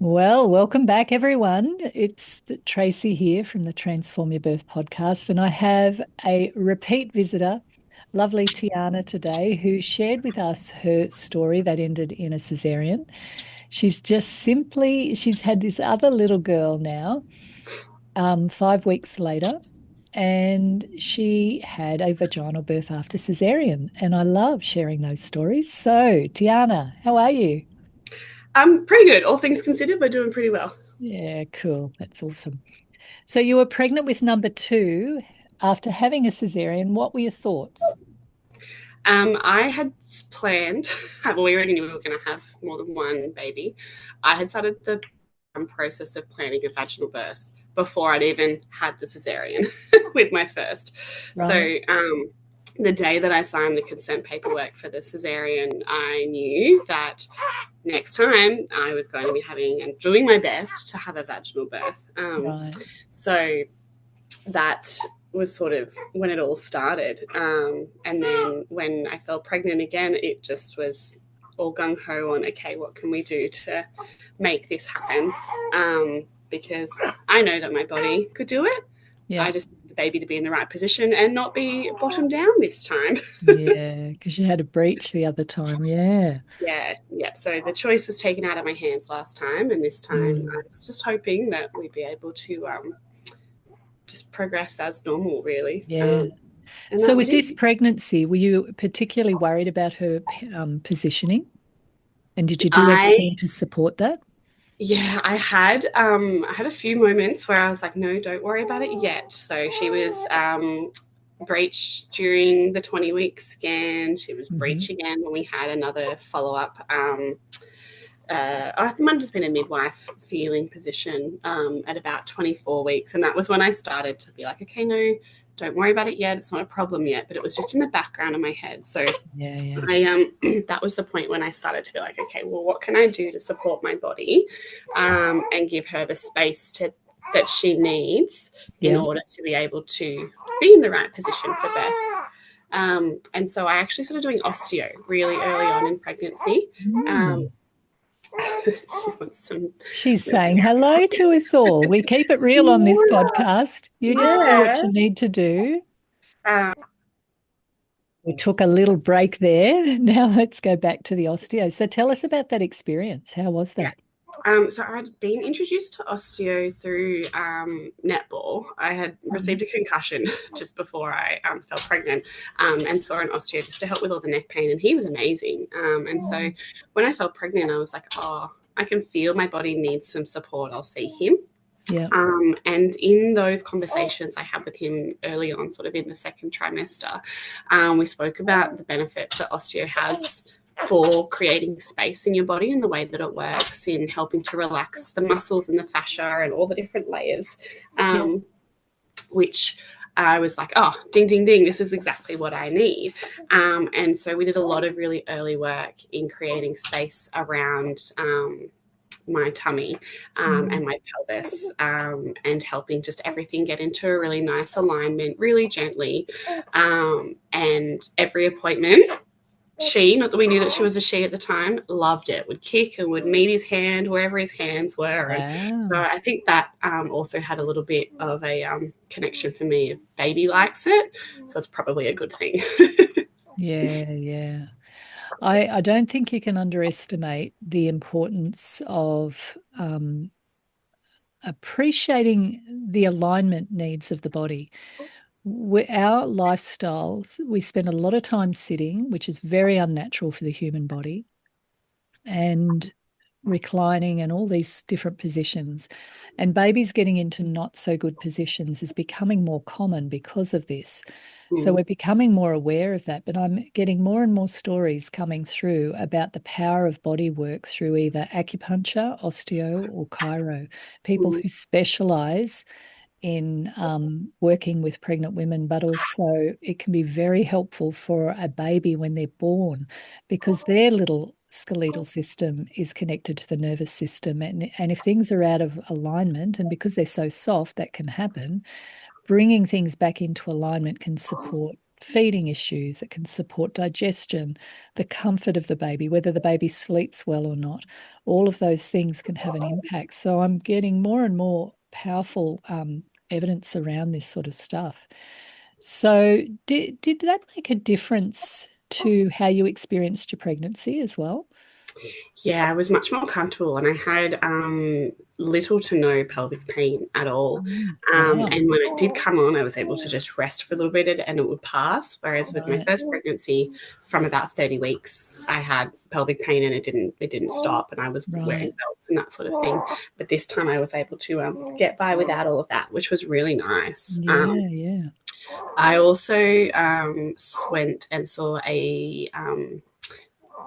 Well, welcome back, everyone. It's Tracy here from the Transform Your Birth podcast, and I have a repeat visitor, lovely Tiahna today, who shared with us her story that ended in a cesarean. She's had this other little girl now, 5 weeks later, and she had a vaginal birth after cesarean. And I love sharing those stories. So, Tiahna, how are you? Pretty good. All things considered, we're doing pretty well. Yeah, cool. That's awesome. So you were pregnant with number two after having a cesarean. What were your thoughts? I had planned, well, we already knew we were going to have more than one baby. I had started the process of planning a vaginal birth before I'd even had the cesarean with my first. Right. So, the day that I signed the consent paperwork for the cesarean, I knew that next time I was going to be having and doing my best to have a vaginal birth. Right. So that was sort of when it all started. And then when I fell pregnant again, it just was all gung ho on, okay, what can we do to make this happen? Because I know that my body could do it. Yeah. I just need the baby to be in the right position and not be bottom down this time. Yeah. Because you had a breach the other time. Yeah. Yeah. So the choice was taken out of my hands last time, and this time I Mm. was just hoping that we'd be able to just progress as normal, really. Yeah. And So that we with did. this pregnancy, were you particularly worried about her positioning? And did you do I everything to support that? Yeah, I had a few moments where I was like, no, don't worry about it yet. So she was breached during the 20-week scan. She was Hmm. breached again when we had another follow up. I think might have just been a midwife feeling position at about 24 weeks. And that was when I started to be like, okay, no, don't worry about it yet. It's not a problem yet. But it was just in the background of my head. So Yeah. Yeah. that was the point when I started to be like, okay, well, what can I do to support my body and give her the space to that she needs in Yeah. order to be able to be in the right position for birth. And so I actually started doing osteo really early on in pregnancy. Um, Mm. she wants some She's milk. saying hello to us all. We keep it real on this podcast. You just do what Yeah. you need to do. Um, We took a little break there. Now let's go back to the osteo. So tell us about that experience. How was yeah. that? So I'd been introduced to osteo through netball. I had received Mhm. a concussion just before I fell pregnant, and saw an osteo just to help with all the neck pain, and he was amazing. And so when I fell pregnant, I was like, oh, I can feel my body needs some support. I'll see him. Yeah. And in those conversations I had with him early on, sort of in the second trimester, we spoke about the benefits that osteo has for creating space in your body and the way that it works in helping to relax the muscles and the fascia and all the different layers, Yeah. which I was like, oh, ding, ding, ding, this is exactly what I need. And so we did a lot of really early work in creating space around my tummy Mm. and my pelvis, and helping just everything get into a really nice alignment really gently. And every appointment, she, not that we knew that she was a she at the time, loved it, would kick and would meet his hand wherever his hands were. And so Wow. I think that also had a little bit of a connection for me. If baby likes it, so it's probably a good thing. Yeah. Yeah. I don't think you can underestimate the importance of appreciating the alignment needs of the body. Our lifestyles, we spend a lot of time sitting, which is very unnatural for the human body, and reclining and all these different positions. And babies getting into not so good positions is becoming more common because of this. So Mm, we're becoming more aware of that. But I'm getting more and more stories coming through about the power of body work through either acupuncture, osteo, or chiro. People mm, who specialize in working with pregnant women, but also it can be very helpful for a baby when they're born because their little skeletal system is connected to the nervous system. And if things are out of alignment, and because they're so soft, that can happen, bringing things back into alignment can support feeding issues, it can support digestion, the comfort of the baby, whether the baby sleeps well or not. All of those things can have an impact. So I'm getting more and more powerful evidence around this sort of stuff. So did that make a difference to how you experienced your pregnancy as well? Yeah, I was much more comfortable and I had little to no pelvic pain at all. Wow. And when it did come on, I was able to just rest for a little bit and it would pass. Whereas with my Right. first pregnancy, from about 30 weeks, I had pelvic pain and it didn't stop, and I was wearing Right. belts and that sort of thing. But this time I was able to get by without all of that, which was really nice. Yeah, yeah. I also went and saw a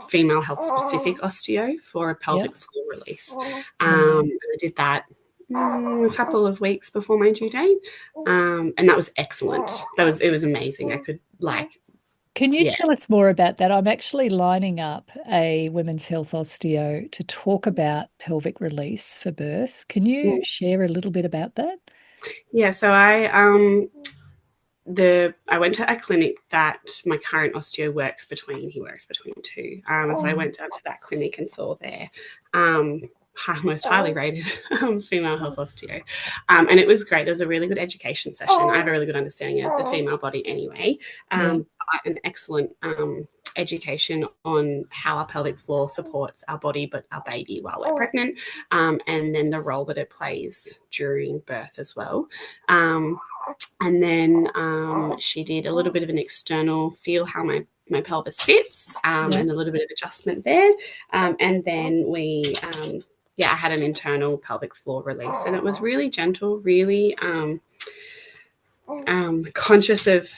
female health specific osteo for a Yep. pelvic floor release. Right. I did that a couple of weeks before my due date, and that was excellent. It was amazing. I could Can you yeah. tell us more about that? I'm actually lining up a women's health osteo to talk about pelvic release for birth. Can you share a little bit about that? Yeah, so I went to a clinic that my current osteo works between. He works between two, so I went down to that clinic and saw their most highly rated female health osteo, and it was great. There was a really good education session. I have a really good understanding of the female body anyway, Yeah. an excellent education on how our pelvic floor supports our body but our baby while we're pregnant, and then the role that it plays during birth as well. And then she did a little bit of an external feel how my pelvis sits, Yeah. and a little bit of adjustment there. And then I had an internal pelvic floor release, and it was really gentle, really conscious of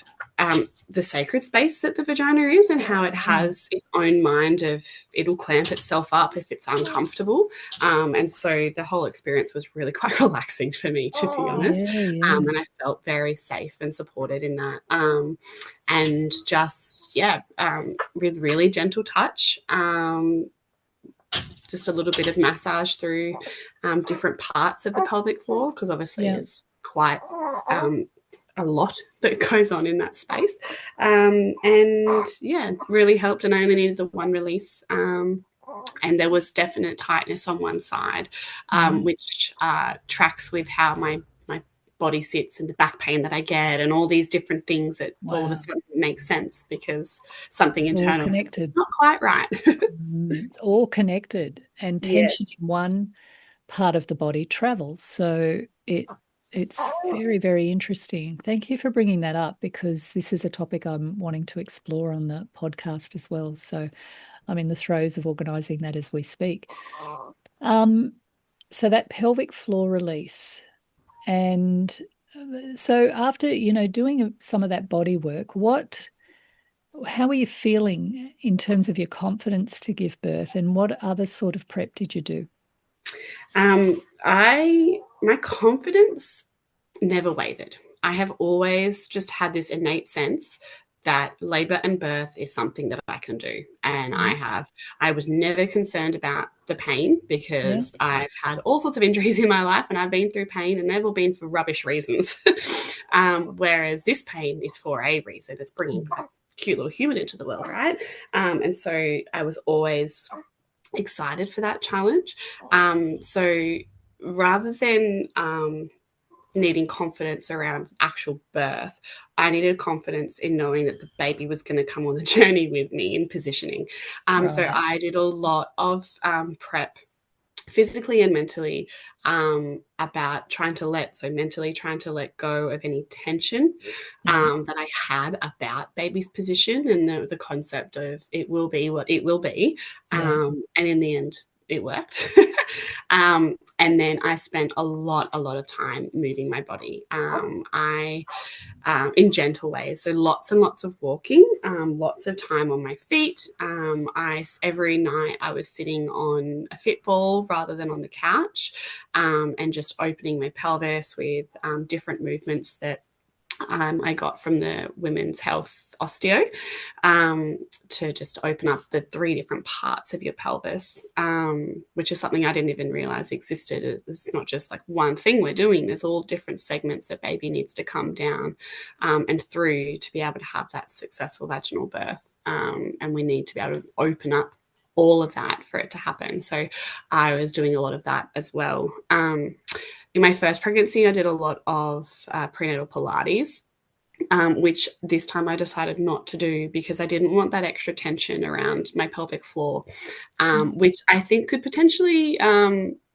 the sacred space that the vagina is and how it has its own mind of it'll clamp itself up if it's uncomfortable. And so the whole experience was really quite relaxing for me, to be honest. Yeah, yeah. And I felt very safe and supported in that. And just, with really gentle touch, just a little bit of massage through different parts of the pelvic floor, because obviously Yeah. it's quite a lot that goes on in that space. And yeah, really helped. And I only needed the one release. And there was definite tightness on one side, which tracks with how my body sits and the back pain that I get and all these different things that all of a sudden make sense because something All internal is connected. not quite right. It's all connected, and tension Yes. in one part of the body travels. So it's very, very interesting. Thank you for bringing that up because this is a topic I'm wanting to explore on the podcast as well. So I'm in the throes of organizing that as we speak. Um, so that pelvic floor release. And so after, doing some of that body work, how are you feeling in terms of your confidence to give birth, and what other sort of prep did you do? My confidence never wavered. I have always just had this innate sense that labor and birth is something that I can do. And I was never concerned about the pain Yeah. because I've had all sorts of injuries in my life and I've been through pain and they've all been for rubbish reasons. Whereas this pain is for a reason. It's bringing a cute little human into the world, right? And so I was always excited for that challenge. So rather than needing confidence around actual birth, I needed confidence in knowing that the baby was going to come on the journey with me in positioning. So Right. I did a lot of prep physically and mentally about mentally trying to let go of any tension that I had about baby's position and the concept of it will be what it will be. Yeah. And in the end, it worked. And then I spent a lot of time moving my body. In gentle ways. So lots and lots of walking, lots of time on my feet. Every night I was sitting on a fit ball rather than on the couch, and just opening my pelvis with different movements that I got from the Women's Health Osteo, to just open up the 3 different parts of your pelvis, which is something I didn't even realize existed. It's not just like one thing we're doing. There's all different segments that baby needs to come down and through to be able to have that successful vaginal birth. And we need to be able to open up all of that for it to happen. So I was doing a lot of that as well. In my first pregnancy, I did a lot of prenatal Pilates, which this time I decided not to do because I didn't want that extra tension around my pelvic floor, which I think could potentially,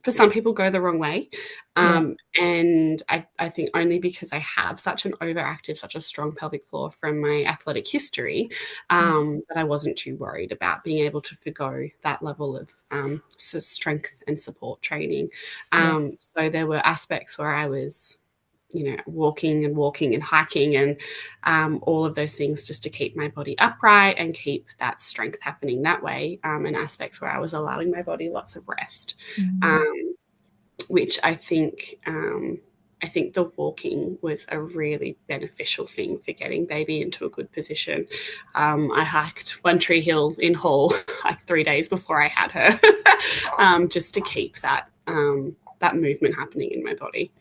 for some people, go the wrong way. Yeah. And I think only because I have such an overactive, such a strong pelvic floor from my athletic history, that I wasn't too worried about being able to forgo that level of strength and support training. Yeah. So there were aspects where I was, walking and hiking and all of those things just to keep my body upright and keep that strength happening that way, and aspects where I was allowing my body lots of rest, Mm. which I think the walking was a really beneficial thing for getting baby into a good position. I hiked One Tree Hill in Hall like 3 days before I had her, just to keep that movement happening in my body.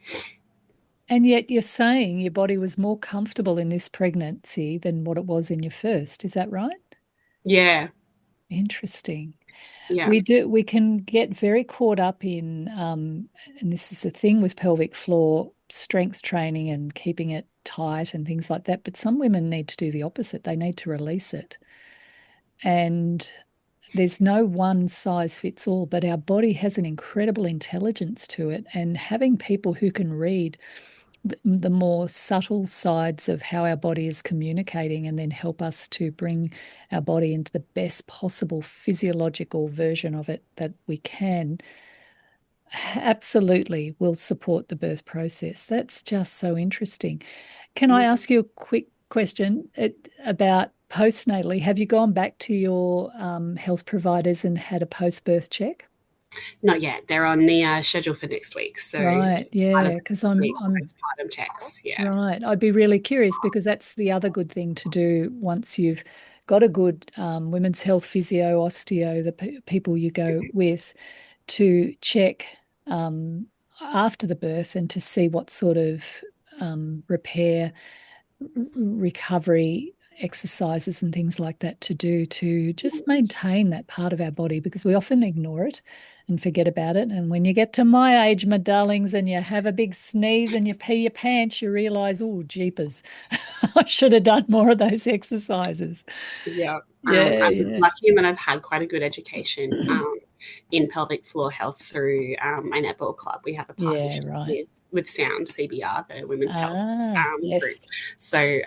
And yet you're saying your body was more comfortable in this pregnancy than what it was in your first. Is that right? Yeah, Interesting. yeah. We can get very caught up in, and this is the thing with pelvic floor strength training and keeping it tight and things like that. But some women need to do the opposite. They need to release it. And there's no one size fits all, but our body has an incredible intelligence to it. And having people who can read the more subtle sides of how our body is communicating and then help us to bring our body into the best possible physiological version of it that we can, absolutely will support the birth process. That's just so interesting. Can I ask you a quick question about postnatally? Have you gone back to your health providers and had a post-birth check? Not yet. They're on the schedule for next week. So Right, part of yeah, the because week I'm postpartum checks. Yeah. right. I'd be really curious because that's the other good thing to do once you've got a good women's health physio, osteo, the people you go with to check um, after the birth and to see what sort of repair, recovery exercises and things like that to do to just maintain that part of our body because we often ignore it and forget about it. And when you get to my age, my darlings, and you have a big sneeze and you pee your pants, you realize, oh, jeepers, I should have done more of those exercises. Yeah. Yeah, I'm yeah. lucky in that I've had quite a good education in pelvic floor health through my netball club. We have a Yeah, partnership right. with Sound CBR, the Women's Health Yes. group. So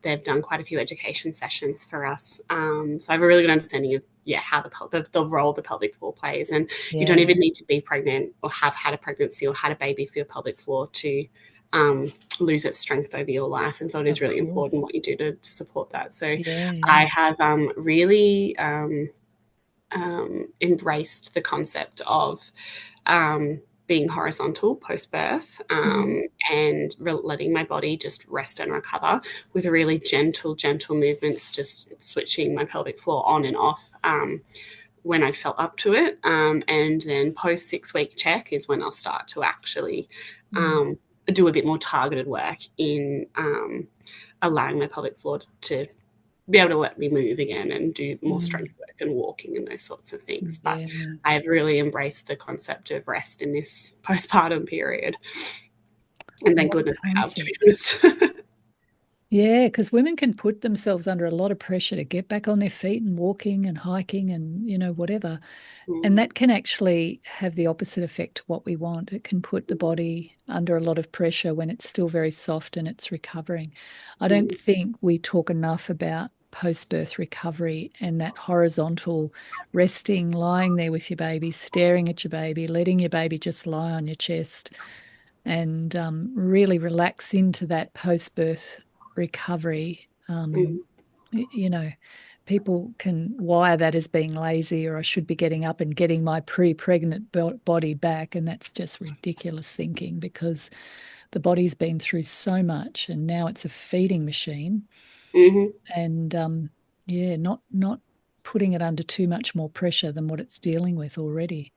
they've done quite a few education sessions for us. So I have a really good understanding of how the role the pelvic floor plays, and you don't Yeah, even need to be pregnant or have had a pregnancy or had a baby for your pelvic floor to lose its strength over your life. And so it is of really course. important what you do to support that. So Yeah, I yeah. have really embraced the concept of being horizontal post birth, Mm, and letting my body just rest and recover with really gentle movements, just switching my pelvic floor on and off when I felt up to it. And then post 6 week check is when I'll start to actually mm, do a bit more targeted work in allowing my pelvic floor to be able to let me move again and do more mm. strength work and walking and those sorts of things. But Yeah. I've really embraced the concept of rest in this postpartum period. And thank What a goodness I have, to be concept. honest. Yeah, because women can put themselves under a lot of pressure to get back on their feet and walking and hiking and, whatever. And Mm, that can actually have the opposite effect to what we want. It can put the body under a lot of pressure when it's still very soft and it's recovering. I don't mm, think we talk enough about post-birth recovery and that horizontal resting, lying there with your baby, staring at your baby, letting your baby just lie on your chest and really relax into that post-birth recovery. mm, You know, people can wire that as being lazy or I should be getting up and getting my pre-pregnant body back, and that's just ridiculous thinking because the body's been through so much, and now it's a feeding machine. Mm-hmm. And yeah, not putting it under too much more pressure than what it's dealing with already.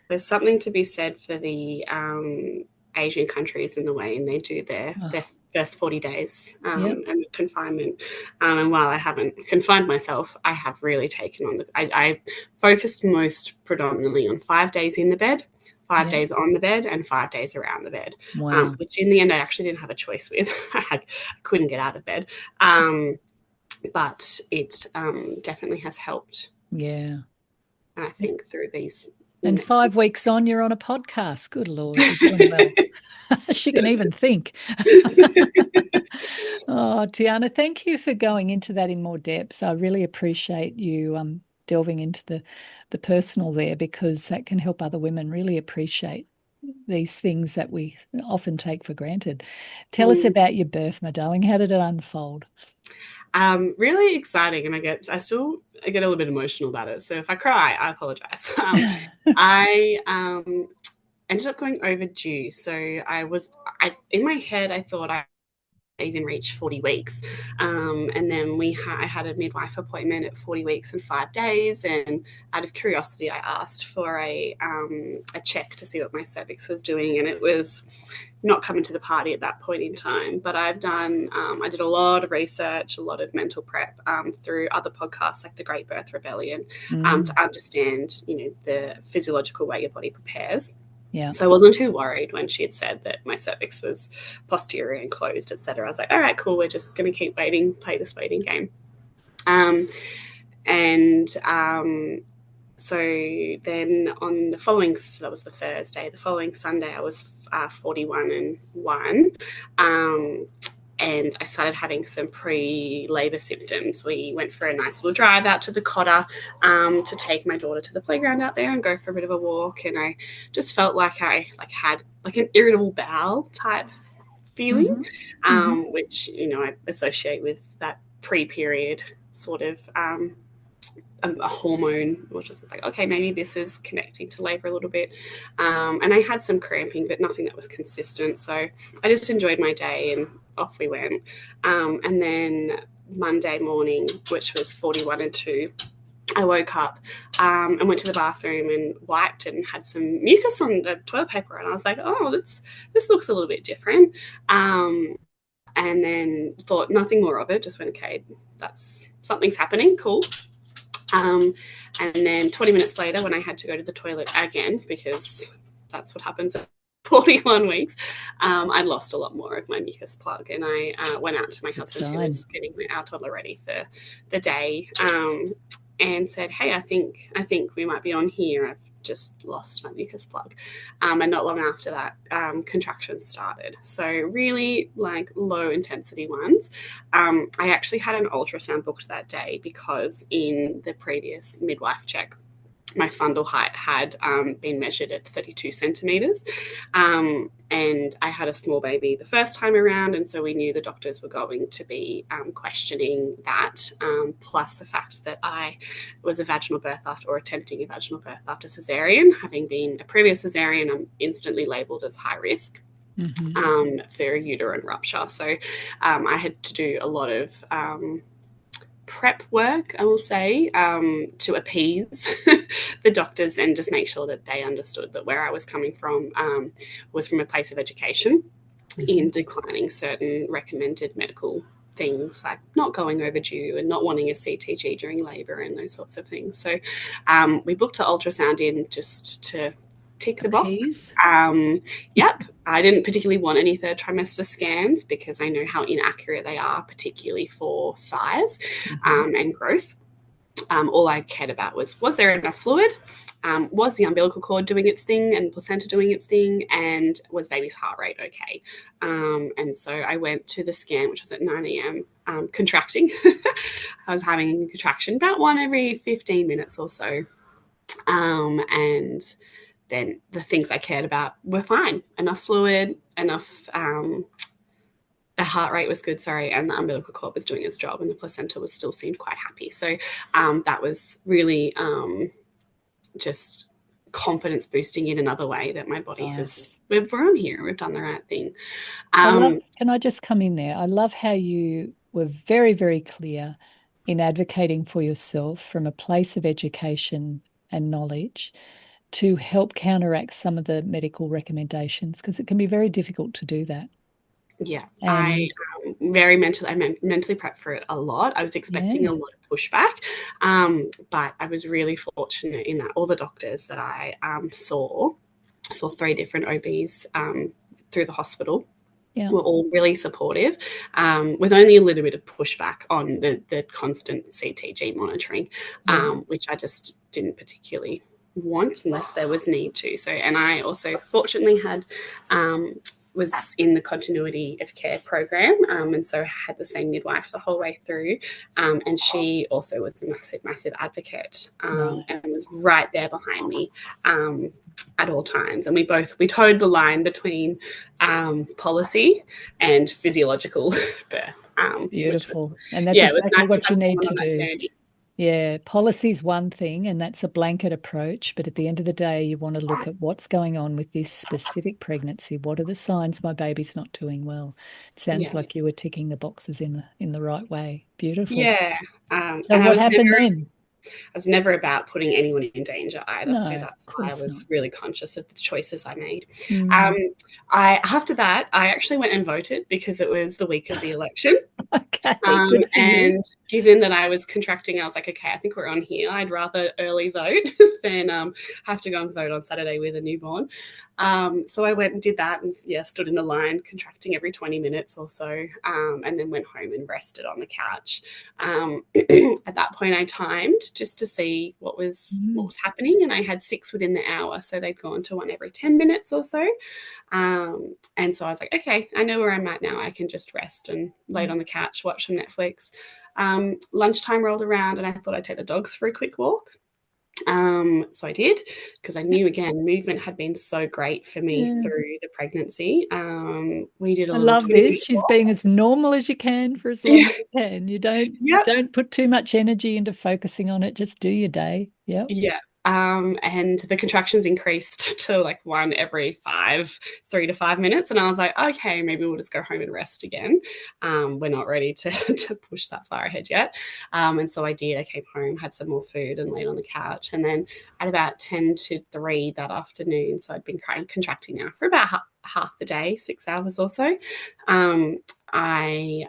There's something to be said for the Asian countries in the way, and they do their Oh, first 40 days yep, and confinement. And while I haven't confined myself, I have really taken on I focused most predominantly on 5 days in the bed, five yep. days on the bed, and 5 days around the bed, Wow. which in the end I actually didn't have a choice with. I couldn't get out of bed. But it definitely has helped, Yeah. I think, through these And next. 5 weeks on, you're on a podcast. Good Lord, you're doing well. She can even think. Oh, Tiahna, thank you for going into that in more depth. I really appreciate you delving into the personal there, because that can help other women really appreciate these things that we often take for granted. Tell us Mm. about your birth, my darling. How did it unfold? Really exciting, and I get a little bit emotional about it. So if I cry, I apologize. I ended up going overdue, so I in my head I thought I even reach 40 weeks. And then I had a midwife appointment at 40 weeks and 5 days. And out of curiosity, I asked for a check to see what my cervix was doing. And it was not coming to the party at that point in time. But I did a lot of research, a lot of mental prep through other podcasts like The Great Birth Rebellion Mm, to understand, the physiological way your body prepares. yeah. So I wasn't too worried when she had said that my cervix was posterior and closed, etc. I was like, all right, cool. We're just going to keep waiting, play this waiting game. Um, and so then on the following, so that was the Thursday, the following Sunday, I was 41 and 1. Um, and I started having some pre-labor symptoms. We went for a nice little drive out to the Cotter to take my daughter to the playground out there and go for a bit of a walk. And I just felt like I had like an irritable bowel type feeling, Hmm. Hmm. which I associate with that pre-period sort of a hormone, which is like, okay, maybe this is connecting to labor a little bit. And I had some cramping, but nothing that was consistent. So I just enjoyed my day and off we went. And then Monday morning, which was 41 and 2, I woke up and went to the bathroom and wiped and had some mucus on the toilet paper. And I was like, oh, this looks a little bit different. And then thought nothing more of it, just went, okay, that's something's happening, cool. Um, and then 20 minutes later, when I had to go to the toilet again, because that's what happens at 41 weeks, I'd lost a lot more of my mucus plug. And I went out to my Good husband, who sign. was getting our toddler ready for the day, and said, hey, I think we might be on here. I've just lost my mucus plug. And not long after that, contractions started. So really like low intensity ones. I actually had an ultrasound booked that day because in the previous midwife check, my fundal height had been measured at 32 centimeters. And I had a small baby the first time around. And so we knew the doctors were going to be questioning that, plus the fact that I was a vaginal birth after, or attempting a vaginal birth after cesarean. Having been a previous cesarean, I'm instantly labeled as high risk Hmm. for a uterine rupture. So I had to do a lot of prep work, I will say, to appease the doctors and just make sure that they understood that where I was coming from was from a place of education Hmm. in declining certain recommended medical things like not going overdue and not wanting a CTG during labour and those sorts of things. So we booked the ultrasound in just to tick the box. Appease. Yep, I didn't particularly want any third trimester scans because I know how inaccurate they are, particularly for size Hmm. and growth. All I cared about was there enough fluid? Was the umbilical cord doing its thing and placenta doing its thing? And was baby's heart rate okay? And so I went to the scan, which was at 9 a.m., contracting. I was having a contraction about one every 15 minutes or so. And then the things I cared about were fine. Enough fluid, enough the heart rate was good, sorry, and the umbilical cord was doing its job, and the placenta was still seemed quite happy. So that was really just confidence boosting in another way that my body Nice. we're on here, we've done the right thing. Um, Can I just come in there? I love how you were very, very clear in advocating for yourself from a place of education and knowledge to help counteract some of the medical recommendations, because it can be very difficult to do that. yeah, I And mentally prepped for it a lot. I was expecting a yeah, lot of pushback, but I was really fortunate in that all the doctors that I saw 3 different OBs through the hospital yeah, were all really supportive, with only a little bit of pushback on the constant CTG monitoring, yeah, which I just didn't particularly want unless there was need to. So, and I also fortunately was in the continuity of care program, and so had the same midwife the whole way through, and she also was a massive advocate, right. and was right there behind me. At all times, and we towed the line between policy and physiological birth, which was, Beautiful. And that's yeah, it was exactly nice to what you have need someone to on that do. journey. Yeah, policy's one thing, and that's a blanket approach. But at the end of the day, you want to look at what's going on with this specific pregnancy. What are the signs my baby's not doing well? It sounds Yeah, like you were ticking the boxes in the right way. Beautiful. yeah, So and what happened then? I was never about putting anyone in danger either. So No, that's of why I course not. was really conscious of the choices I made. Um, Mm. I after that, I actually went and voted because it was the week of the election. Okay, good for you. And given that I was contracting, I was like, okay, I think we're on here. I'd rather early vote than have to go and vote on Saturday with a newborn. So I went and did that, and yeah, stood in the line, contracting every 20 minutes or so, and then went home and rested on the couch. At that point, I timed just to see what Mm. was happening, and I had 6 within the hour, so they'd gone to one every 10 minutes or so. And so I was like, okay, I know where I'm at now. I can just rest and lay on the couch, watch some Netflix. Lunchtime rolled around, and I thought I'd take the dogs for a quick walk. So I did, because I knew, again, movement had been so great for me Yeah. through the pregnancy. We did a I little love 20 this. minute She's walk. being as normal as you can for as long Yeah, as you can. You yep. don't put too much energy into focusing on it. Just do your day. Yep. Yeah. And the contractions increased to like 1 every 3 to 5 minutes. And I was like, okay, maybe we'll just go home and rest again. We're not ready to, to push that far ahead yet. And so I did. I came home, had some more food, and laid on the couch. And then at about 10 to 3 that afternoon, so I'd been contracting now for about half the day, 6 hours or so, I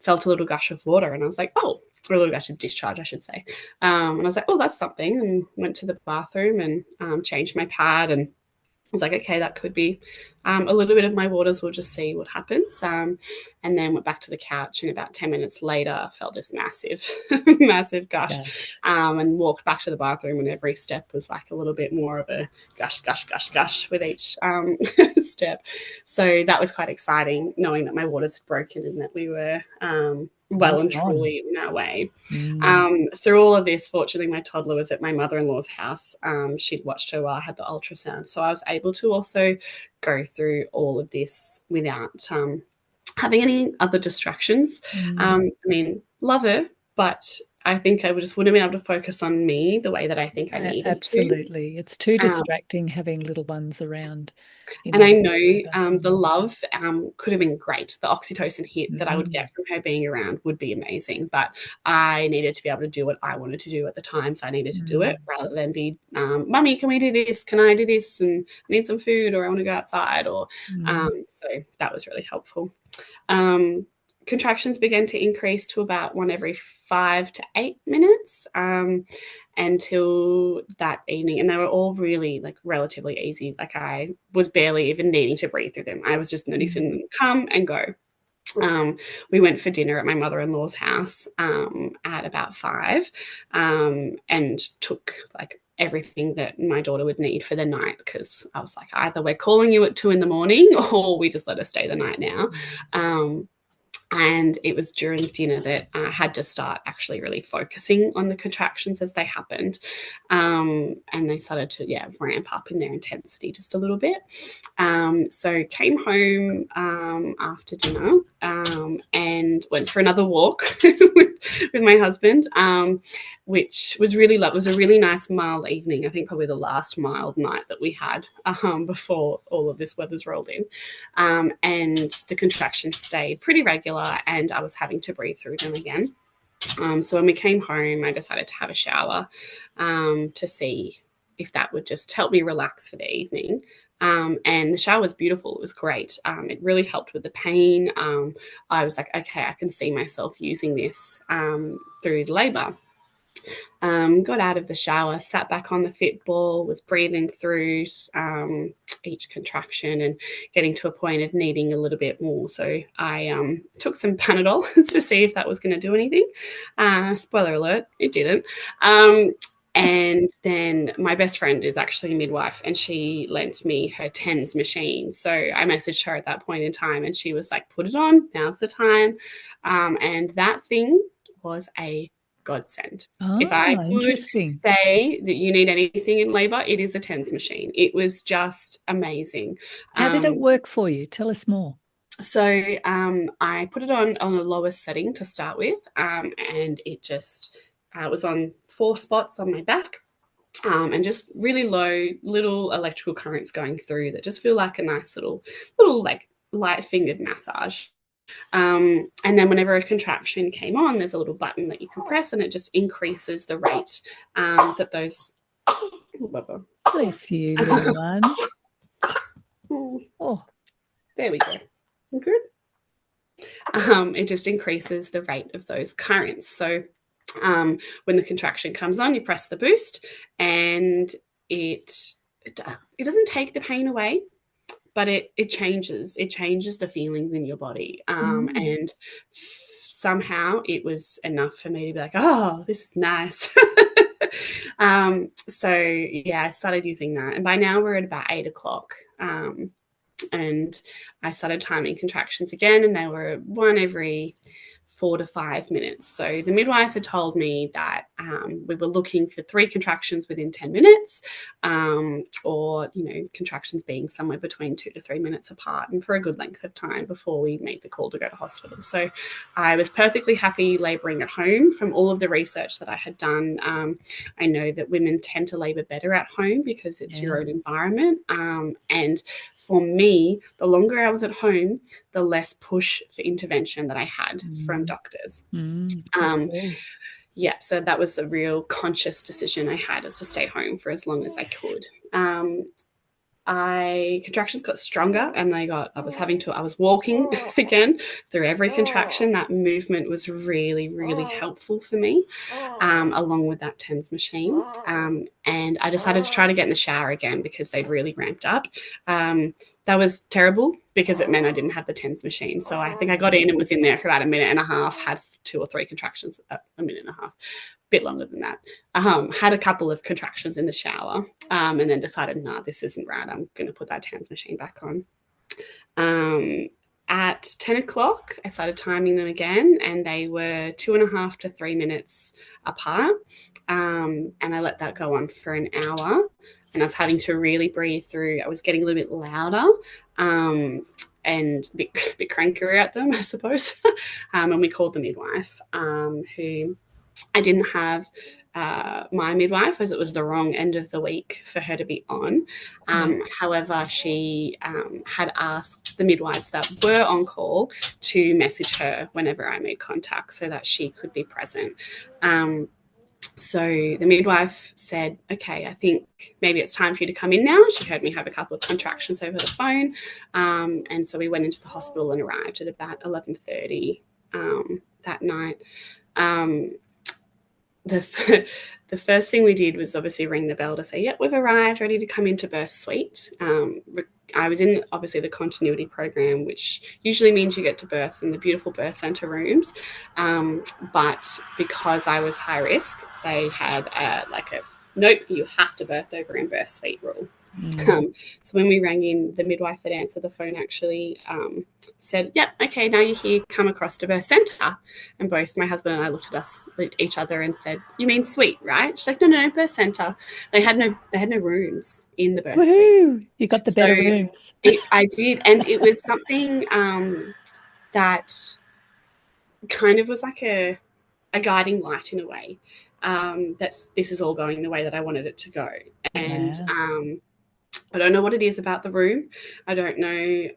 felt a little gush of water, and I was like, oh, or a little gush of discharge, I should say. And I was like, oh, that's something. And went to the bathroom and changed my pad. And I was like, okay, that could be a little bit of my waters. We'll just see what happens. And then went back to the couch. And about 10 minutes later, felt this massive, massive gush, Gosh. and walked back to the bathroom. And every step was like a little bit more of a gush, gush, gush, gush with each step. So that was quite exciting, knowing that my waters had broken and that we were well Well and done. truly in our way. Mm. Through all of this, fortunately, my toddler was at my mother-in-law's house. She'd watched her while I had the ultrasound. So I was able to also go through all of this without having any other distractions. Mm. I mean, love her, but I think I just wouldn't have been able to focus on me the way that I think I needed to. Absolutely. It's too Um, distracting having little ones around in And I order to know do that. the love could have been great. The oxytocin hit that I would Mm. get from her being around would be amazing. But I needed to be able to do what I wanted to do at the time. So I needed to do Mm. it rather than be, Mummy, can we do this? Can I do this? And I need some food, or I want to go outside. Or Mm. so that was really helpful. Um, Contractions began to increase to about 1 every 5 to 8 minutes, until that evening. And they were all really like relatively easy. Like I was barely even needing to breathe through them. I was just noticing Mm. them come and go. We went for dinner at my mother-in-law's house at about 5, and took like everything that my daughter would need for the night, because I was like, either we're calling you at 2 in the morning or we just let her stay the night now. Um, and it was during dinner that I had to start actually really focusing on the contractions as they happened. And they started to, yeah, ramp up in their intensity just a little bit. So came home after dinner, and went for another walk with my husband. which was really lovely. It was a really nice mild evening. I think probably the last mild night that we had before all of this weather's rolled in. And the contractions stayed pretty regular, and I was having to breathe through them again. So when we came home, I decided to have a shower to see if that would just help me relax for the evening. And the shower was beautiful. It was great. It really helped with the pain. I was like, okay, I can see myself using this through the labour. Got out of the shower, sat back on the fit ball, was breathing through each contraction and getting to a point of needing a little bit more. So I took some Panadol to see if that was going to do anything. Spoiler alert, it didn't. And then my best friend is actually a midwife, and she lent me her TENS machine. So I messaged her at that point in time, and she was like, put it on, now's the time. And that thing was a godsend. If I could Interesting. say that you need anything in labour, it is a TENS machine. It was just amazing. How did it work for you? Tell us more. So I put it on a lower setting to start with, and it just was on 4 spots on my back. And just really low little electrical currents going through that just feel like a nice little like light fingered massage. And then whenever a contraction came on, there's a little button that you can press, and it just increases the rate that those. Bless you, little one. Oh, there we go. Good. It just increases the rate of those currents. So when the contraction comes on, you press the boost, and it doesn't take the pain away, but it changes the feelings in your body. And somehow it was enough for me to be like, oh, this is nice. So yeah, I started using that, and by now we're at about 8 o'clock. And I started timing contractions again, and they were one every 4 to 5 minutes. So the midwife had told me that we were looking for 3 contractions within 10 minutes, or, contractions being somewhere between 2 to 3 minutes apart, and for a good length of time before we made the call to go to hospital. So I was perfectly happy labouring at home. From all of the research that I had done, I know that women tend to labour better at home because it's your own environment. And for me, the longer I was at home, the less push for intervention that I had from doctors. Yeah, so that was a real conscious decision I had, is to stay home for as long as I could. Contractions got stronger, and I was walking again through every contraction. That movement was really, really helpful for me, along with that TENS machine. And I decided to try to get in the shower again because they'd really ramped up. That was terrible because it meant I didn't have the TENS machine. So I think I got in and was in there for about a minute and a half, had 2 or 3 contractions, a minute and a half, bit longer than that. Had a couple of contractions in the shower, and then decided, nah, this isn't right. I'm going to put that TENS machine back on. At 10 o'clock, I started timing them again, and they were 2.5 to 3 minutes apart. And I let that go on for an hour, and I was having to really breathe through. I was getting a little bit louder, and a bit crankier at them, I suppose. And we called the midwife, who I didn't have my midwife, as it was the wrong end of the week for her to be on. However, she had asked the midwives that were on call to message her whenever I made contact so that she could be present. So the midwife said, okay, I think maybe it's time for you to come in now. She heard me have a couple of contractions over the phone. And so we went into the hospital and arrived at about 11:30 that night. The first thing we did was obviously ring the bell to say, yep, we've arrived, ready to come into birth suite. I was in, obviously, the continuity program, which usually means you get to birth in the beautiful birth centre rooms. But because I was high risk, they had a nope, you have to birth over in birth suite rule. So when we rang in, the midwife that answered the phone actually said, yep, okay, now you're here, come across to birth centre. And both my husband and I looked at each other and said, you mean suite, right? She's like, no, birth centre. They had no rooms in the birth suite. You got the better rooms. I did, and it was something that kind of was like a guiding light in a way. this is all going the way that I wanted it to go. And Wow. I don't know what it is about the room. I don't know.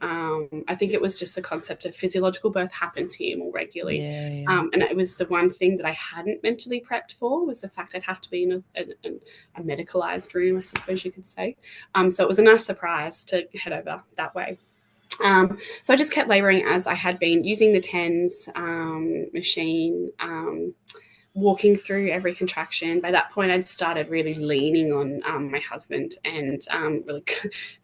I think it was just the concept of physiological birth happens here more regularly. Yeah, yeah. And it was the one thing that I hadn't mentally prepped for, was the fact I'd have to be in a medicalized room, I suppose you could say. So it was a nice surprise to head over that way. So I just kept laboring as I had been, using the TENS machine, walking through every contraction. By that point, I'd started really leaning on my husband and really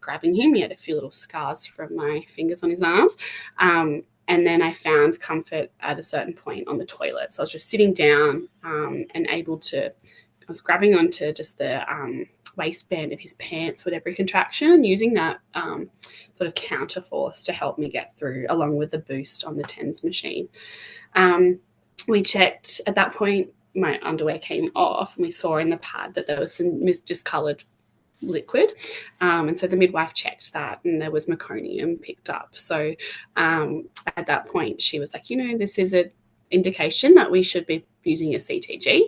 grabbing him. He had a few little scars from my fingers on his arms. And then I found comfort at a certain point on the toilet. So I was just sitting down and able to, I was grabbing onto just the waistband of his pants with every contraction, and using that sort of counter force to help me get through, along with the boost on the TENS machine. We checked at that point, my underwear came off, and we saw in the pad that there was some discoloured liquid. And so the midwife checked that, and there was meconium picked up. So at that point, she was like, this is an indication that we should be using a CTG.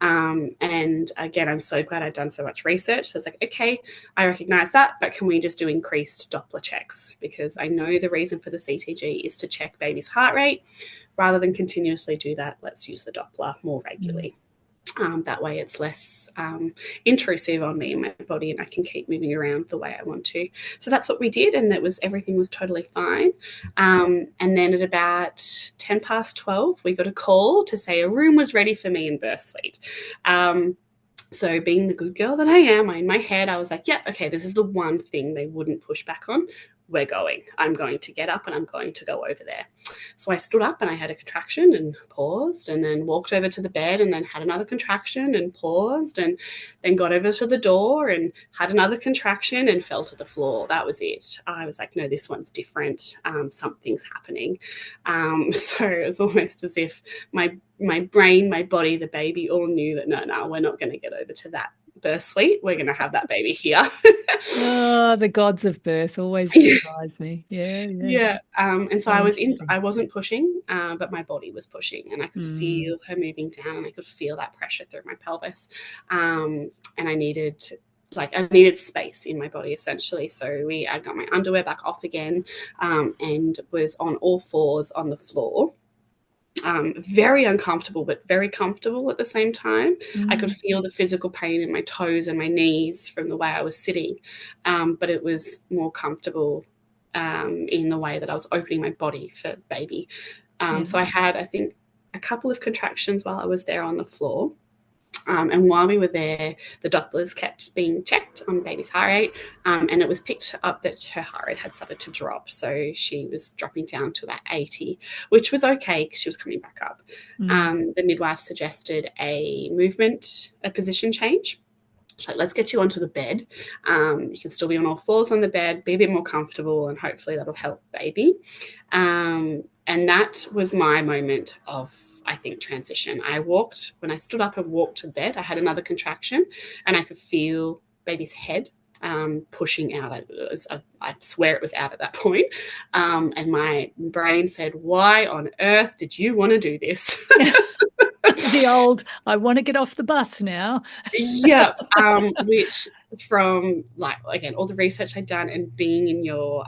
And again, I'm so glad I'd done so much research. So I was like, okay, I recognize that, but can we just do increased Doppler checks? Because I know the reason for the CTG is to check baby's heart rate. Rather than continuously do that, let's use the Doppler more regularly. That way it's less intrusive on me and my body, and I can keep moving around the way I want to. So that's what we did, and everything was totally fine. And then at about 10 past 12, we got a call to say a room was ready for me in birth suite. So being the good girl that I am, in my head, I was like, yeah, okay, this is the one thing they wouldn't push back on. We're going. I'm going to get up and I'm going to go over there. So I stood up and I had a contraction and paused, and then walked over to the bed and then had another contraction and paused, and then got over to the door and had another contraction and fell to the floor. That was it. I was like, no, this one's different. Something's happening. So it was almost as if my brain, my body, the baby all knew that no, we're not going to get over to that birth suite. We're going to have that baby here. Oh, the gods of birth always surprise me. Yeah, yeah. Yeah. And so So interesting. I wasn't pushing, but my body was pushing, and I could Mm. feel her moving down, and I could feel that pressure through my pelvis. And I needed space in my body, essentially. So I got my underwear back off again, and was on all fours on the floor. Very uncomfortable, but very comfortable at the same time. I could Mm. feel the physical pain in my toes and my knees from the way I was sitting, but it was more comfortable in the way that I was opening my body for baby. Yeah. So I had, I think, a couple of contractions while I was there on the floor. And while we were there, the Dopplers kept being checked on baby's heart rate, and it was picked up that her heart rate had started to drop. So she was dropping down to about 80, which was okay because she was coming back up. Mm. The midwife suggested a position change. She's like, let's get you onto the bed. You can still be on all fours on the bed, be a bit more comfortable, and hopefully that'll help baby. And that was my moment of, I think, transition. When I stood up and walked to bed, I had another contraction, and I could feel baby's head pushing out. I swear it was out at that point. And my brain said, why on earth did you want to do this? The old, I want to get off the bus now. Yeah, which from, like, again, all the research I'd done and being in your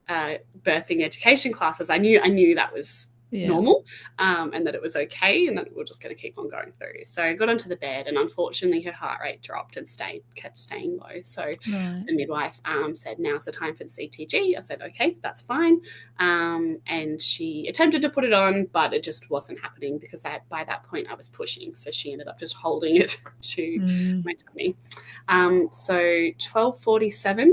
Yeah. birthing education classes, I knew that was Yeah. normal, and that it was okay, and that we're just going to keep on going through. So I got onto the bed, and unfortunately her heart rate dropped and kept staying low. So Right. the midwife said, now's the time for the CTG. I said, okay, that's fine. And she attempted to put it on, but it just wasn't happening because by that point I was pushing. So she ended up just holding it to Mm. my tummy. So 12:47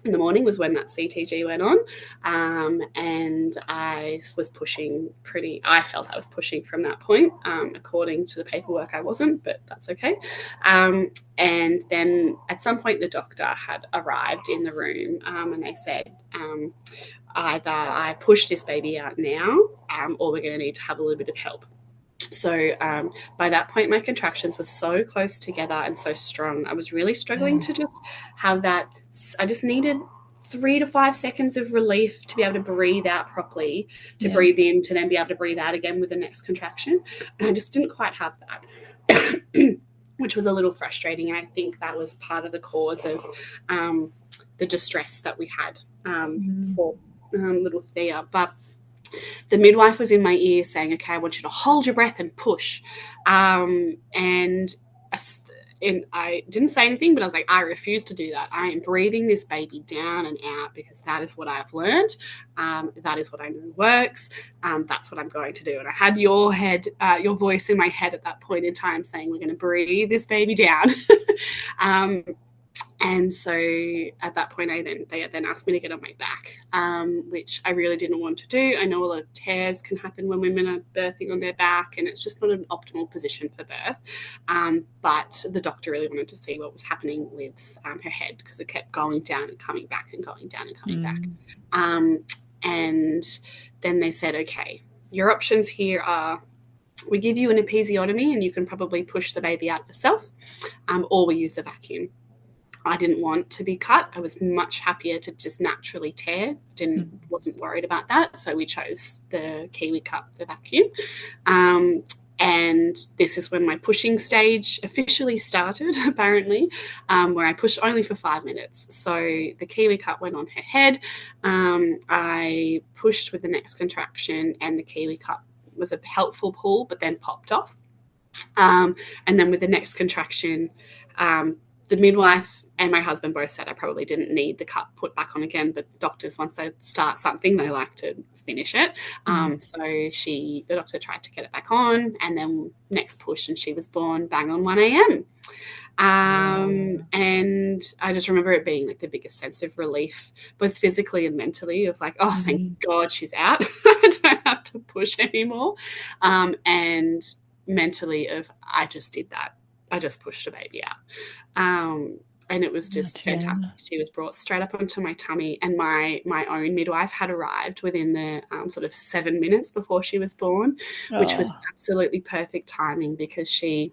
in the morning was when that CTG went on, and I felt I was pushing from that point. According to the paperwork, I wasn't, but that's okay. And then at some point the doctor had arrived in the room, and they said, either I push this baby out now, or we're going to need to have a little bit of help. So by that point, my contractions were so close together and so strong. I was really struggling to just have that. I just needed 3 to 5 seconds of relief to be able to breathe out properly, to Yeah. breathe in, to then be able to breathe out again with the next contraction. And I just didn't quite have that, which was a little frustrating. And I think that was part of the cause of the distress that we had for little Thea. But the midwife was in my ear saying, okay, I want you to hold your breath and push. And I didn't say anything, but I was like, I refuse to do that. I am breathing this baby down and out because that is what I've learned. That is what I know works. That's what I'm going to do. And I had your voice in my head at that point in time saying, we're going to breathe this baby down. And so at that point, they then asked me to get on my back, which I really didn't want to do. I know a lot of tears can happen when women are birthing on their back, and it's just not an optimal position for birth. But the doctor really wanted to see what was happening with her head because it kept going down and coming back and going down and coming back. And then they said, okay, your options here are we give you an episiotomy and you can probably push the baby out yourself, or we use the vacuum. I didn't want to be cut. I was much happier to just naturally tear. Wasn't worried about that. So we chose the Kiwi cut, the vacuum. And this is when my pushing stage officially started, apparently, where I pushed only for 5 minutes. So the Kiwi cut went on her head. I pushed with the next contraction, and the Kiwi cut was a helpful pull, but then popped off. And then with the next contraction, the midwife and my husband both said I probably didn't need the cut put back on again, but doctors, once they start something, they like to finish it. So the doctor tried to get it back on, and then next push, and she was born bang on 1 a.m. And I just remember it being like the biggest sense of relief, both physically and mentally, of like, oh, thank God she's out. I don't have to push anymore. And mentally of I just did that. I just pushed a baby out. And it was just fantastic. She was brought straight up onto my tummy, and my own midwife had arrived within the sort of 7 minutes before she was born, which was absolutely perfect timing because she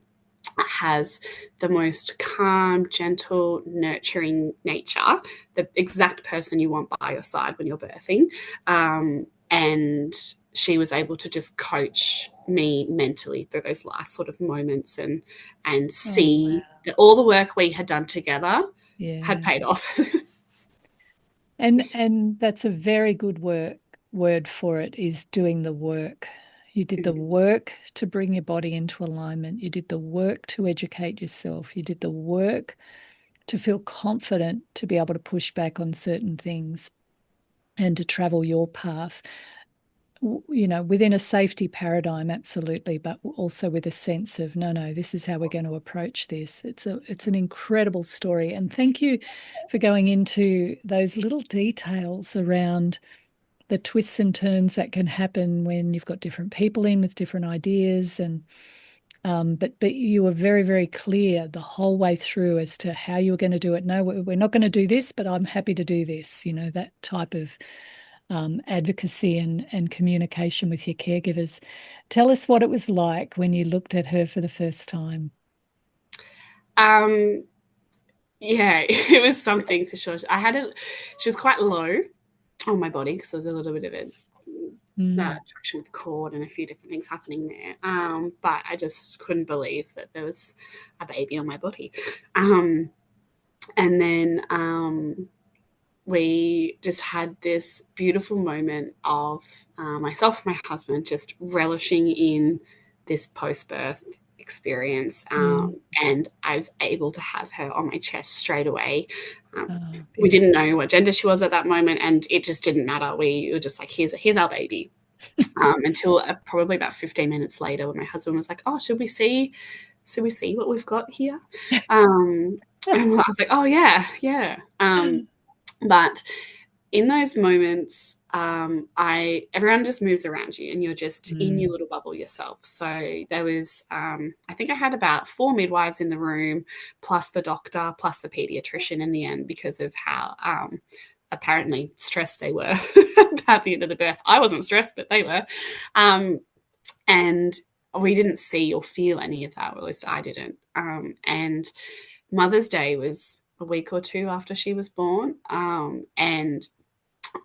has the most calm, gentle, nurturing nature, the exact person you want by your side when you're birthing. And she was able to just coach me mentally through those last sort of moments and see that all the work we had done together had paid off. And that's a very good word for it, is doing the work. You did the work to bring your body into alignment. You did the work to educate yourself. You did the work to feel confident to be able to push back on certain things and to travel your path, within a safety paradigm, absolutely, but also with a sense of, no, this is how we're going to approach this. It's an incredible story. And thank you for going into those little details around the twists and turns that can happen when you've got different people in with different ideas. And but you were very, very clear the whole way through as to how you were going to do it. No, we're not going to do this, but I'm happy to do this. That type of advocacy and communication with your caregivers. Tell us what it was like when you looked at her for the first time. Yeah, it was something for sure. She was quite low on my body because there was a little bit of a traction with the cord and a few different things happening there. But I just couldn't believe that there was a baby on my body. And then we just had this beautiful moment of myself and my husband just relishing in this post-birth experience. And I was able to have her on my chest straight away. We didn't know what gender she was at that moment, and it just didn't matter. We were just like, here's our baby. Until probably about 15 minutes later, when my husband was like, oh, should we see what we've got here? And I was like, oh, yeah. But in those moments, everyone just moves around you, and you're just in your little bubble yourself. So there was, I think I had about 4 midwives in the room, plus the doctor, plus the pediatrician in the end, because of how apparently stressed they were about the end of the birth. I wasn't stressed, but they were. And we didn't see or feel any of that, or at least I didn't. And Mother's Day was a week or two after she was born. And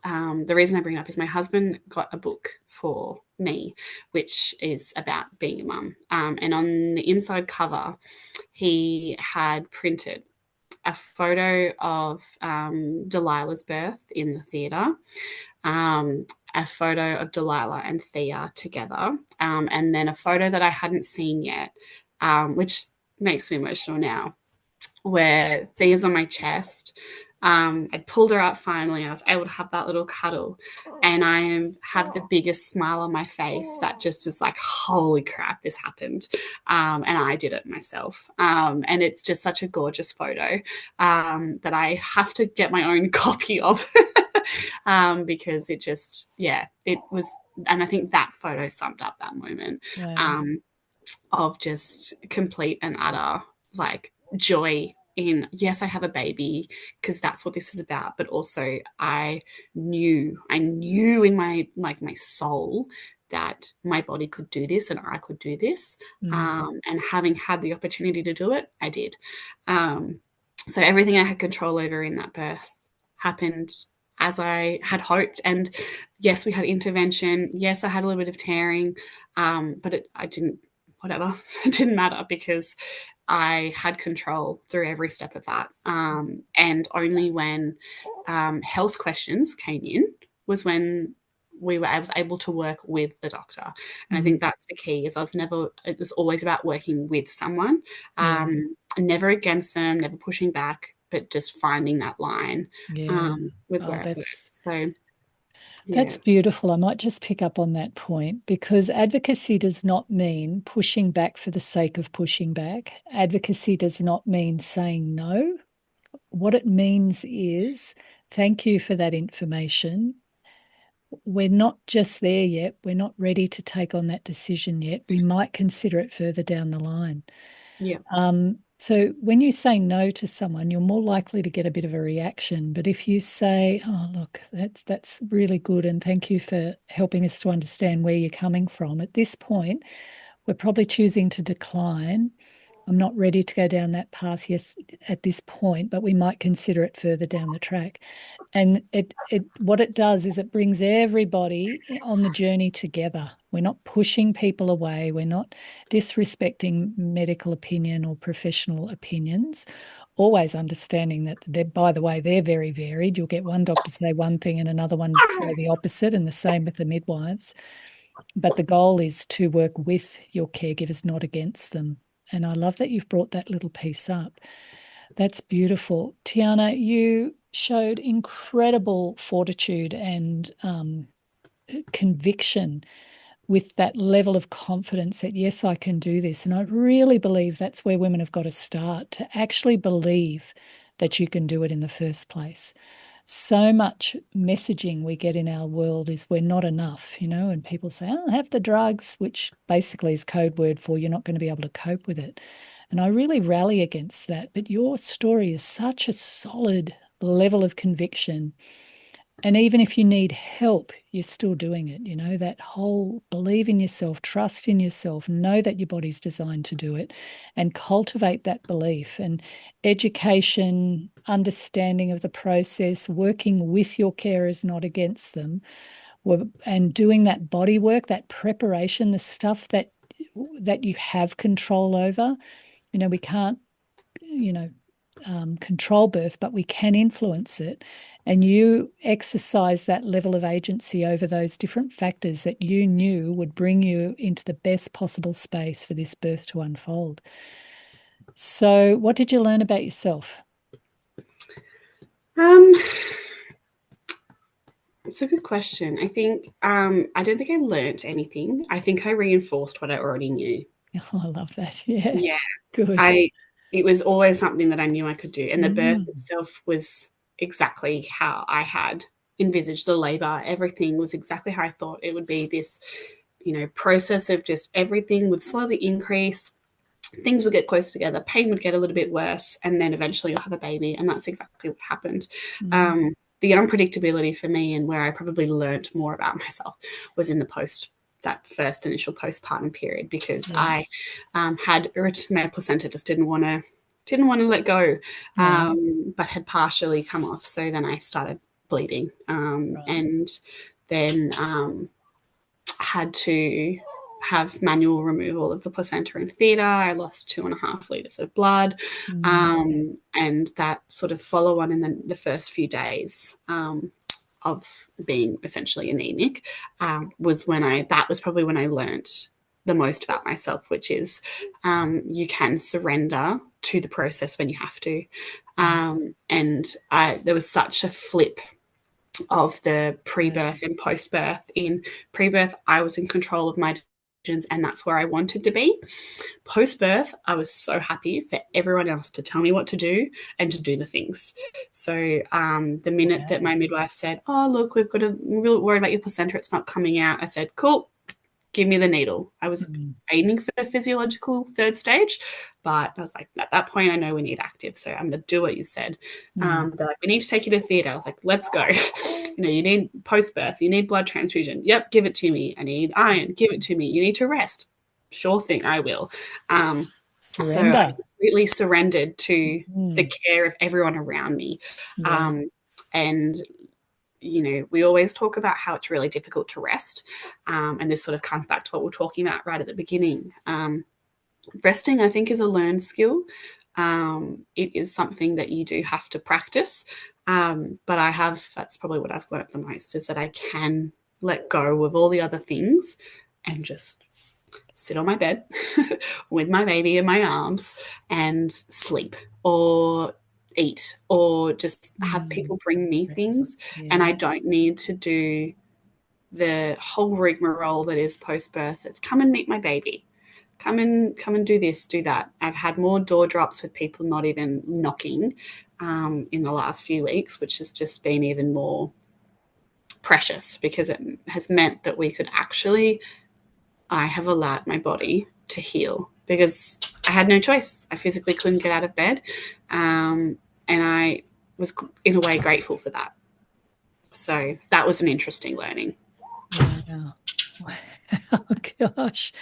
the reason I bring it up is my husband got a book for me, which is about being a mum. And on the inside cover, he had printed a photo of Delilah's birth in the theatre, a photo of Delilah and Thea together, and then a photo that I hadn't seen yet, which makes me emotional now, where Thea's on my chest. I'd pulled her up finally. I was able to have that little cuddle, and have the biggest smile on my face that just is like, holy crap, this happened, and I did it myself. And it's just such a gorgeous photo that I have to get my own copy of. Because it just, yeah, it was, and I think that photo summed up that moment. Wow. Of just complete and utter like joy in, yes, I have a baby because that's what this is about, but also I knew in my soul that my body could do this and I could do this. And having had the opportunity to do it, I did. So everything I had control over in that birth happened as I had hoped. And yes, we had intervention. Yes, I had a little bit of tearing, but I didn't, whatever, it didn't matter because I had control through every step of that. And only when health questions came in was when I was able to work with the doctor. And I think that's the key, is it was always about working with someone, never against them, never pushing back, but just finding that line with where it works. So yeah. That's beautiful. I might just pick up on that point, because advocacy does not mean pushing back for the sake of pushing back. Advocacy does not mean saying no. What it means is, thank you for that information. We're not just there yet. We're not ready to take on that decision yet. We might consider it further down the line. Yeah. So when you say no to someone, you're more likely to get a bit of a reaction. But if you say, oh, look, that's really good, and thank you for helping us to understand where you're coming from, at this point, we're probably choosing to decline. I'm not ready to go down that path, yes, at this point, but we might consider it further down the track. And what it does is it brings everybody on the journey together. We're not pushing people away. We're not disrespecting medical opinion or professional opinions. Always understanding that by the way, they're very varied. You'll get one doctor say one thing and another one say the opposite, and the same with the midwives. But the goal is to work with your caregivers, not against them. And I love that you've brought that little piece up. That's beautiful. Tiahna, you showed incredible fortitude and conviction with that level of confidence that, yes, I can do this. And I really believe that's where women have got to start, to actually believe that you can do it in the first place. So much messaging we get in our world is we're not enough, and people say, oh, have the drugs, which basically is code word for you're not going to be able to cope with it. And I really rally against that. But your story is such a solid level of conviction. And even if you need help, you're still doing it. That whole believe in yourself, trust in yourself, know that your body's designed to do it, and cultivate that belief. And education, understanding of the process, working with your carers, not against them, and doing that body work, that preparation, the stuff that you have control over. We can't, control birth, but we can influence it. And you exercise that level of agency over those different factors that you knew would bring you into the best possible space for this birth to unfold. So, what did you learn about yourself? It's a good question. I think I don't think I learnt anything. I think I reinforced what I already knew. Oh, I love that. Yeah. Yeah. Good. It was always something that I knew I could do. And the birth itself was exactly how I had envisaged the labor. Everything was exactly how I thought it would be. This, process of just everything would slowly increase. Things would get closer together. Pain would get a little bit worse. And then eventually you'll have a baby. And that's exactly what happened. The unpredictability for me, and where I probably learnt more about myself, was in that first initial postpartum period, because I had my placenta just didn't want to didn't want to let go, Right. but had partially come off. So then I started bleeding, Right. and then had to have manual removal of the placenta and theta. I lost 2.5 liters of blood, Mm. and that sort of follow on in the first few days of being essentially anemic was when that was probably when I learnt the most about myself, which is you can surrender to the process when you have to. Mm. And there was such a flip of the pre-birth and post-birth. In pre-birth, I was in control of my decisions, and that's where I wanted to be. Post-birth, I was so happy for everyone else to tell me what to do and to do the things. So the minute that my midwife said, "Oh, look, we've got to worry about your placenta; it's not coming out," I said, "Cool, give me the needle." I was Mm. aiming for the physiological third stage, but I was like, at that point, I know we need active, so I'm going to do what you said. Mm. They're like, we need to take you to theatre. I was like, let's go. You need post birth, you need blood transfusion. Yep, give it to me. I need iron. Give it to me. You need to rest. Sure thing, I will. So I Surrender. completely surrendered to the Mm. care of everyone around me. Yeah. And we always talk about how it's really difficult to rest. And this sort of comes back to what we we're talking about right at the beginning. Resting, I think, is a learned skill. It is something that you do have to practice. But that's probably what I've learned the most, is that I can let go of all the other things and just sit on my bed with my baby in my arms and sleep or eat or just have Mm. people bring me Rest. things. And Yeah. I don't need to do the whole rigmarole that is post birth of come and meet my baby. Come and do this, do that. I've had more door drops with people not even knocking in the last few weeks, which has just been even more precious because it has meant that I have allowed my body to heal because I had no choice. I physically couldn't get out of bed. And I was, in a way, grateful for that. So that was an interesting learning. Wow. Oh gosh.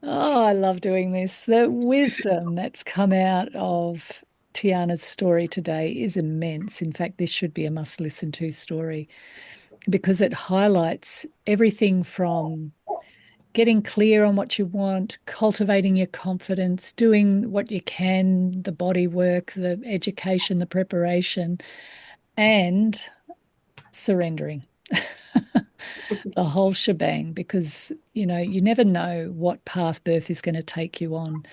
Oh, I love doing this. The wisdom that's come out of Tiahna's story today is immense. In fact, this should be a must listen to story because it highlights everything from getting clear on what you want, cultivating your confidence, doing what you can, the body work, the education, the preparation, and surrendering. The whole shebang, because you never know what path birth is going to take you on.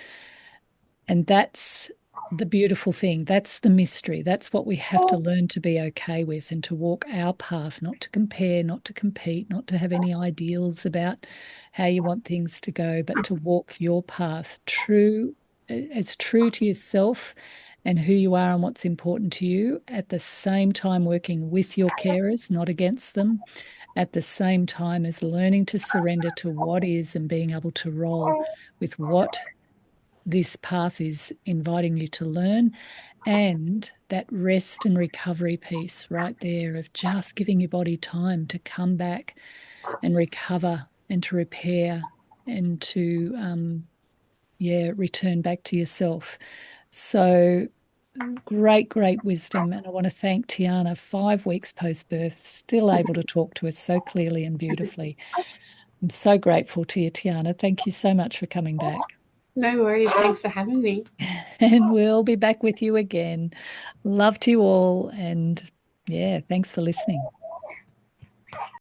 And that's the beautiful thing. That's the mystery. That's what we have to learn to be okay with and to walk our path, not to compare, not to compete, not to have any ideals about how you want things to go, but to walk your path as true to yourself and who you are and what's important to you, at the same time working with your carers, not against them, at the same time as learning to surrender to what is and being able to roll with what this path is inviting you to learn, and that rest and recovery piece right there of just giving your body time to come back and recover and to repair and to return back to yourself. So great wisdom. And I want to thank Tiahna, 5 weeks post birth, still able to talk to us so clearly and beautifully. I'm so grateful to you, Tiahna. Thank you so much for coming back. No worries. Thanks for having me. And we'll be back with you again. Love to you all. And yeah, thanks for listening.